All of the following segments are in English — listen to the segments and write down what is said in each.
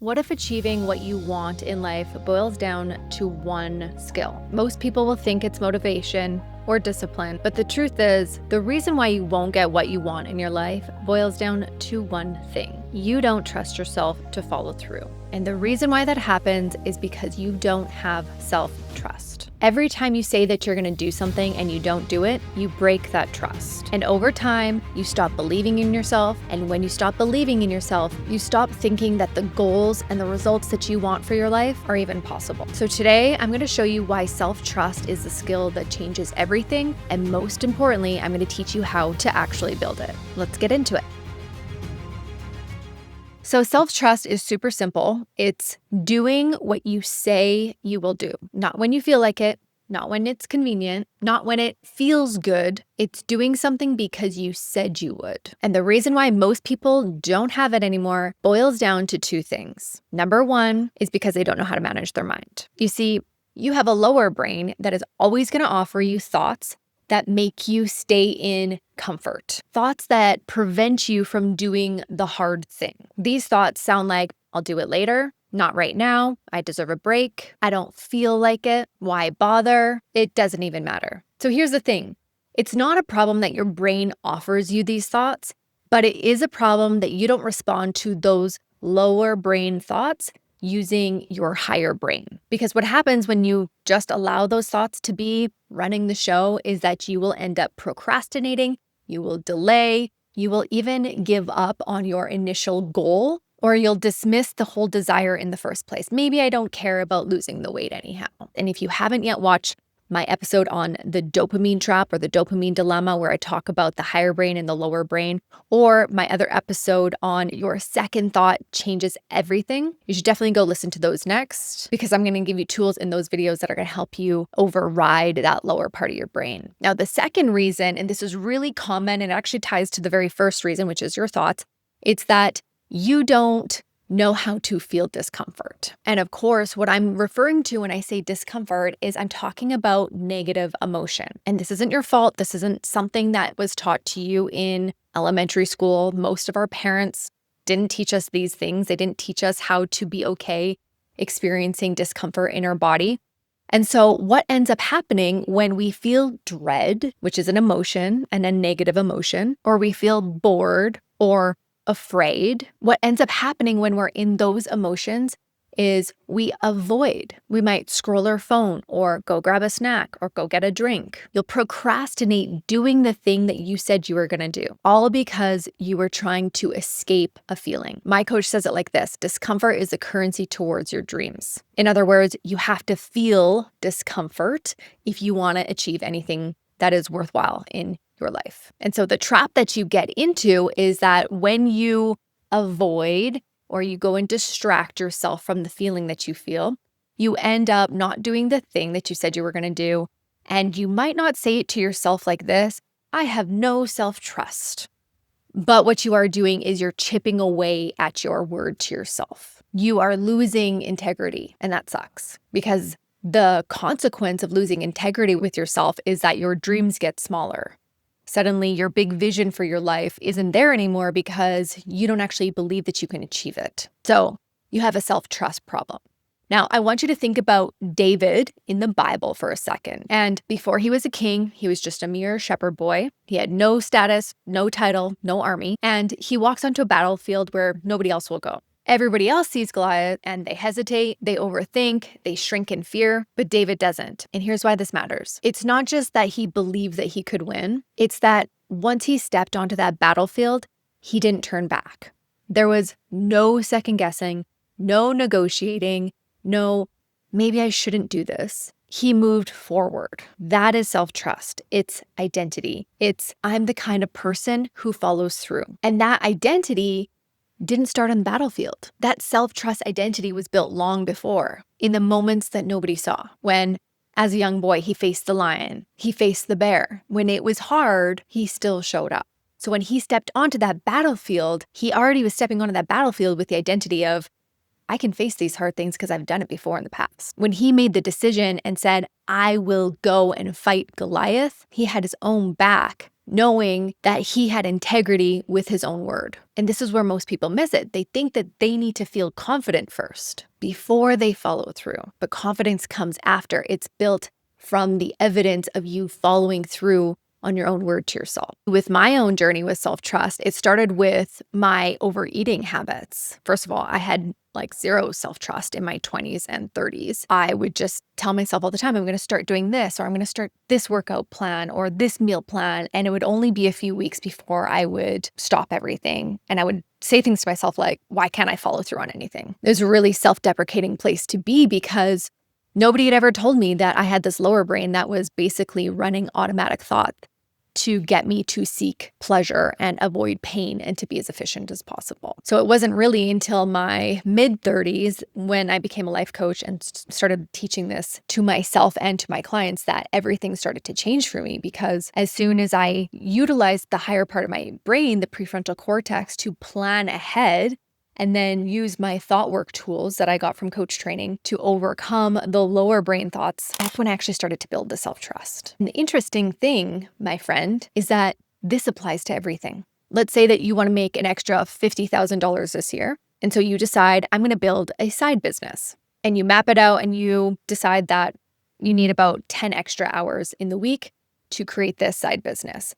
What if achieving what you want in life boils down to one skill? Most people will think it's motivation or discipline, but the truth is, the reason why you won't get what you want in your life boils down to one thing. You don't trust yourself to follow through. And the reason why that happens is because you don't have self-trust. Every time you say that you're going to do something and you don't do it, you break that trust. And over time, you stop believing in yourself. And when you stop believing in yourself, you stop thinking that the goals and the results that you want for your life are even possible. So today, I'm going to show you why self-trust is the skill that changes everything. And most importantly, I'm going to teach you how to actually build it. Let's get into it. So self-trust is super simple. It's doing what you say you will do, not when you feel like it, not when it's convenient, not when it feels good. It's doing something because you said you would. And the reason why most people don't have it anymore boils down to two things. Number one is because they don't know how to manage their mind. You see, you have a lower brain that is always going to offer you thoughts that make you stay in comfort. Thoughts that prevent you from doing the hard thing. These thoughts sound like, I'll do it later, not right now, I deserve a break, I don't feel like it, why bother? It doesn't even matter. So here's the thing. It's not a problem that your brain offers you these thoughts, but it is a problem that you don't respond to those lower brain thoughts using your higher brain. Because what happens when you just allow those thoughts to be running the show is that you will end up procrastinating, you will delay, you will even give up on your initial goal, or you'll dismiss the whole desire in the first place. Maybe I don't care about losing the weight anyhow. And if you haven't yet watched my episode on the dopamine trap or the dopamine dilemma, where I talk about the higher brain and the lower brain, or my other episode on your second thought changes everything, you should definitely go listen to those next, because I'm going to give you tools in those videos that are going to help you override that lower part of your brain. Now, the second reason, and this is really common and it actually ties to the very first reason, which is your thoughts, it's that you don't know how to feel discomfort. And of course, what I'm referring to when I say discomfort is I'm talking about negative emotion. And this isn't your fault. This isn't something that was taught to you in elementary school. Most of our parents didn't teach us these things. They didn't teach us how to be okay experiencing discomfort in our body. And so what ends up happening when we feel dread, which is an emotion and a negative emotion, or we feel bored or afraid, what ends up happening when we're in those emotions is we avoid. We might scroll our phone or go grab a snack or go get a drink. You'll procrastinate doing the thing that you said you were going to do, all because you were trying to escape a feeling. My coach says it like this: discomfort is the currency towards your dreams. In other words, you have to feel discomfort if you want to achieve anything that is worthwhile in your life. And so the trap that you get into is that when you avoid or you go and distract yourself from the feeling that you feel, you end up not doing the thing that you said you were going to do. And you might not say it to yourself like this: I have no self-trust. But what you are doing is you're chipping away at your word to yourself. You are losing integrity, and that sucks, because the consequence of losing integrity with yourself is that your dreams get smaller. Suddenly, your big vision for your life isn't there anymore because you don't actually believe that you can achieve it. So you have a self-trust problem. Now, I want you to think about David in the Bible for a second. And before he was a king, he was just a mere shepherd boy. He had no status, no title, no army. And he walks onto a battlefield where nobody else will go. Everybody else sees Goliath and they hesitate, they overthink, they shrink in fear, but David doesn't. And here's why this matters. It's not just that he believed that he could win. It's that once he stepped onto that battlefield, he didn't turn back. There was no second guessing, no negotiating, no, maybe I shouldn't do this. He moved forward. That is self-trust. It's identity. It's I'm the kind of person who follows through. And that identity didn't start on the battlefield. That self-trust identity was built long before, in the moments that nobody saw. When, as a young boy, he faced the lion, he faced the bear. When it was hard, he still showed up. So when he stepped onto that battlefield, he already was stepping onto that battlefield with the identity of, I can face these hard things because I've done it before in the past. When he made the decision and said, I will go and fight Goliath, he had his own back knowing that he had integrity with his own word. And this is where most people miss it. They think that they need to feel confident first before they follow through. But confidence comes after. It's built from the evidence of you following through on your own word to yourself. With my own journey with self-trust, it started with my overeating habits. First of all, I had like zero self-trust in my 20s and 30s. I would just tell myself all the time, I'm going to start doing this, or I'm going to start this workout plan or this meal plan. And it would only be a few weeks before I would stop everything. And I would say things to myself like, why can't I follow through on anything? It was a really self-deprecating place to be because nobody had ever told me that I had this lower brain that was basically running automatic thought to get me to seek pleasure and avoid pain and to be as efficient as possible. So it wasn't really until my mid-30s when I became a life coach and started teaching this to myself and to my clients that everything started to change for me, because as soon as I utilized the higher part of my brain, the prefrontal cortex, to plan ahead and then use my thought work tools that I got from coach training to overcome the lower brain thoughts, that's when I actually started to build the self-trust. And the interesting thing, my friend, is that this applies to everything. Let's say that you want to make an extra $50,000 this year. And so you decide, I'm going to build a side business. And you map it out and you decide that you need about 10 extra hours in the week to create this side business.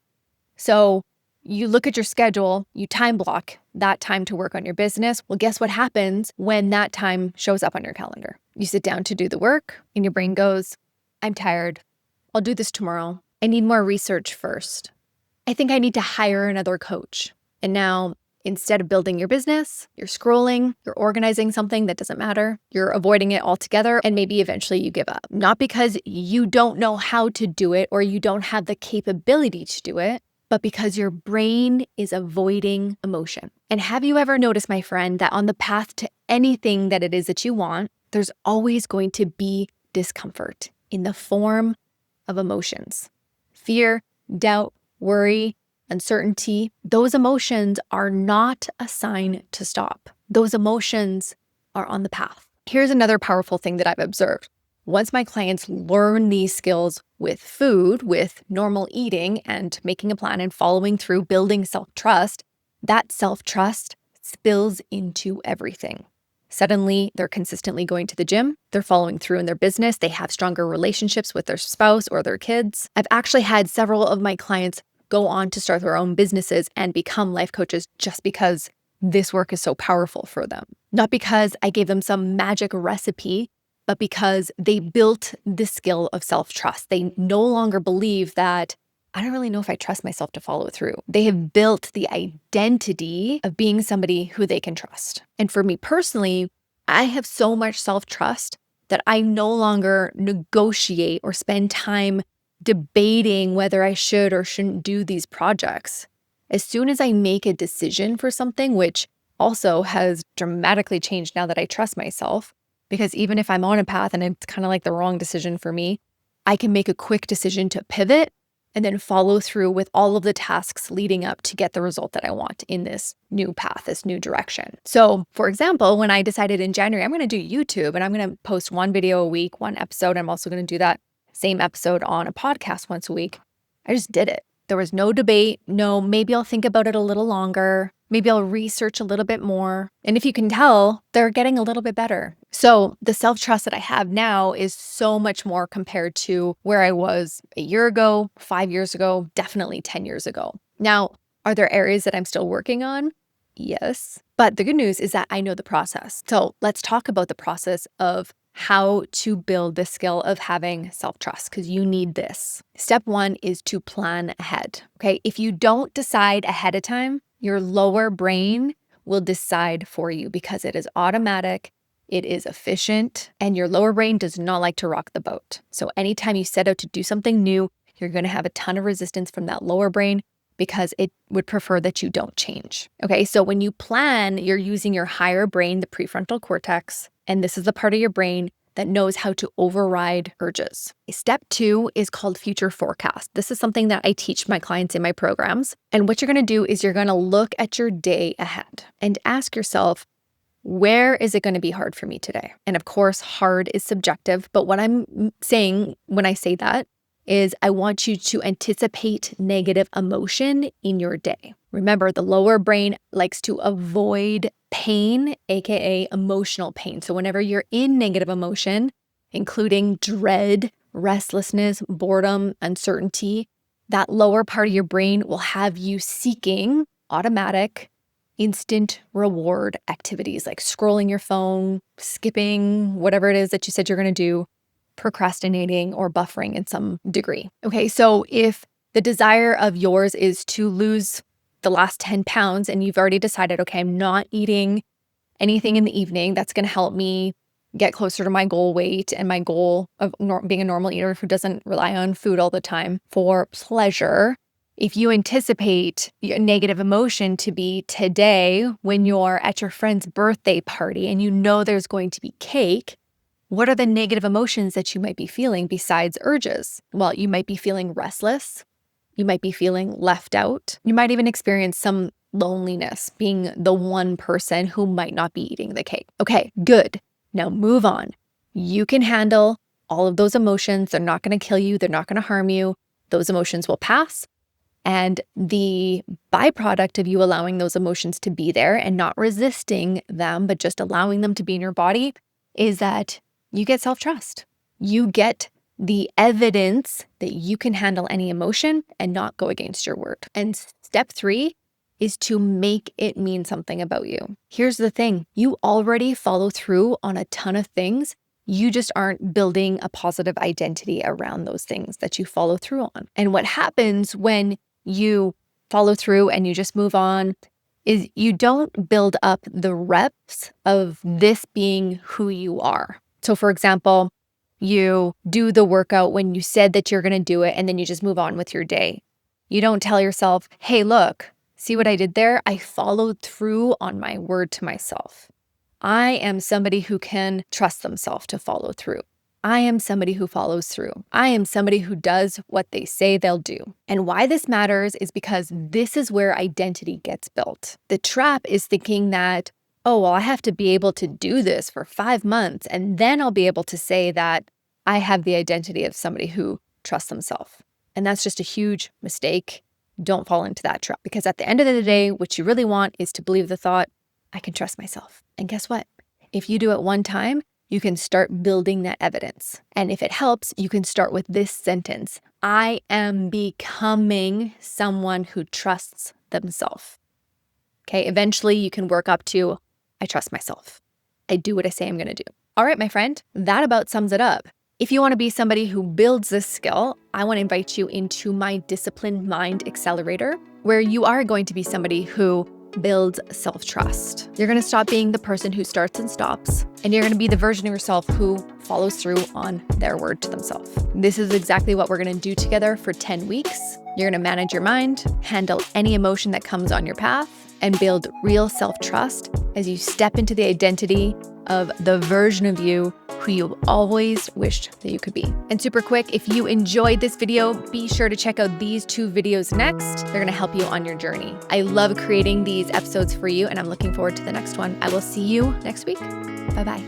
So you look at your schedule, you time block that time to work on your business. Well, guess what happens when that time shows up on your calendar? You sit down to do the work and your brain goes, I'm tired. I'll do this tomorrow. I need more research first. I think I need to hire another coach. And now, instead of building your business, you're scrolling, you're organizing something that doesn't matter, you're avoiding it altogether, and maybe eventually you give up. Not because you don't know how to do it or you don't have the capability to do it, but because your brain is avoiding emotion. And have you ever noticed, my friend, that on the path to anything that it is that you want, there's always going to be discomfort in the form of emotions? Fear, doubt, worry, uncertainty. Those emotions are not a sign to stop. Those emotions are on the path. Here's another powerful thing that I've observed. Once my clients learn these skills with food, with normal eating and making a plan and following through, building self-trust, that self-trust spills into everything. Suddenly, they're consistently going to the gym, they're following through in their business, they have stronger relationships with their spouse or their kids. I've actually had several of my clients go on to start their own businesses and become life coaches just because this work is so powerful for them. Not because I gave them some magic recipe, but because they built the skill of self-trust. They no longer believe that, I don't really know if I trust myself to follow through. They have built the identity of being somebody who they can trust. And for me personally, I have so much self-trust that I no longer negotiate or spend time debating whether I should or shouldn't do these projects. As soon as I make a decision for something, which also has dramatically changed now that I trust myself, because even if I'm on a path and it's kind of like the wrong decision for me, I can make a quick decision to pivot and then follow through with all of the tasks leading up to get the result that I want in this new path, this new direction. So for example, when I decided in January, I'm going to do YouTube and I'm going to post one video a week, one episode. I'm also going to do that same episode on a podcast once a week. I just did it. There was no debate. No, maybe I'll think about it a little longer. Maybe I'll research a little bit more. And if you can tell, they're getting a little bit better. So the self-trust that I have now is so much more compared to where I was a year ago, 5 years ago, definitely 10 years ago. Now, are there areas that I'm still working on? Yes. But the good news is that I know the process. So let's talk about the process of how to build the skill of having self-trust, because you need this. Step one is to plan ahead. Okay. If you don't decide ahead of time, your lower brain will decide for you because it is automatic, it is efficient, and your lower brain does not like to rock the boat. So anytime you set out to do something new, you're going to have a ton of resistance from that lower brain because it would prefer that you don't change. Okay, so when you plan, you're using your higher brain, the prefrontal cortex, and this is the part of your brain that knows how to override urges. Step two is called future forecast. This is something that I teach my clients in my programs. And what you're going to do is you're going to look at your day ahead and ask yourself, where is it going to be hard for me today? And of course, hard is subjective. But what I'm saying when I say that is I want you to anticipate negative emotion in your day. Remember, the lower brain likes to avoid pain, aka emotional pain. So whenever you're in negative emotion, including dread, restlessness, boredom, uncertainty, that lower part of your brain will have you seeking automatic, instant reward activities like scrolling your phone, skipping whatever it is that you said you're going to do, procrastinating, or buffering in some degree. Okay, so if the desire of yours is to lose the last 10 pounds and you've already decided, okay, I'm not eating anything in the evening that's going to help me get closer to my goal weight and my goal of being a normal eater who doesn't rely on food all the time for pleasure. If you anticipate your negative emotion to be today when you're at your friend's birthday party and you know there's going to be cake, what are the negative emotions that you might be feeling besides urges? Well, you might be feeling restless. You might be feeling left out. You might even experience some loneliness, being the one person who might not be eating the cake. Okay, good. Now move on. You can handle all of those emotions. They're not going to kill you. They're not going to harm you. Those emotions will pass. And the byproduct of you allowing those emotions to be there and not resisting them, but just allowing them to be in your body is that you get self-trust. You get the evidence that you can handle any emotion and not go against your word. And step 3 is to make it mean something about you. Here's the thing. You already follow through on a ton of things. You just aren't building a positive identity around those things that you follow through on. And what happens when you follow through and you just move on is you don't build up the reps of this being who you are. So for example, you do the workout when you said that you're going to do it and then you just move on with your day. You don't tell yourself, hey, look, see what I did there? I followed through on my word to myself. I am somebody who can trust themselves to follow through. I am somebody who follows through. I am somebody who does what they say they'll do. And why this matters is because this is where identity gets built. The trap is thinking that, oh, well, I have to be able to do this for 5 months and then I'll be able to say that I have the identity of somebody who trusts themselves. And that's just a huge mistake. Don't fall into that trap, because at the end of the day, what you really want is to believe the thought, I can trust myself. And guess what? If you do it one time, you can start building that evidence. And if it helps, you can start with this sentence: I am becoming someone who trusts themselves. Okay, eventually you can work up to, I trust myself. I do what I say I'm gonna do. All right, my friend, that about sums it up. If you want to be somebody who builds this skill, I want to invite you into my Disciplined Mind Accelerator, where you are going to be somebody who builds self-trust. You're going to stop being the person who starts and stops, and you're going to be the version of yourself who follows through on their word to themselves. This is exactly what we're going to do together for 10 weeks. You're going to manage your mind, handle any emotion that comes on your path, and build real self-trust as you step into the identity of the version of you who you always wished that you could be. And super quick, if you enjoyed this video, be sure to check out these 2 videos next. They're gonna help you on your journey. I love creating these episodes for you, and I'm looking forward to the next one. I will see you next week. Bye-bye.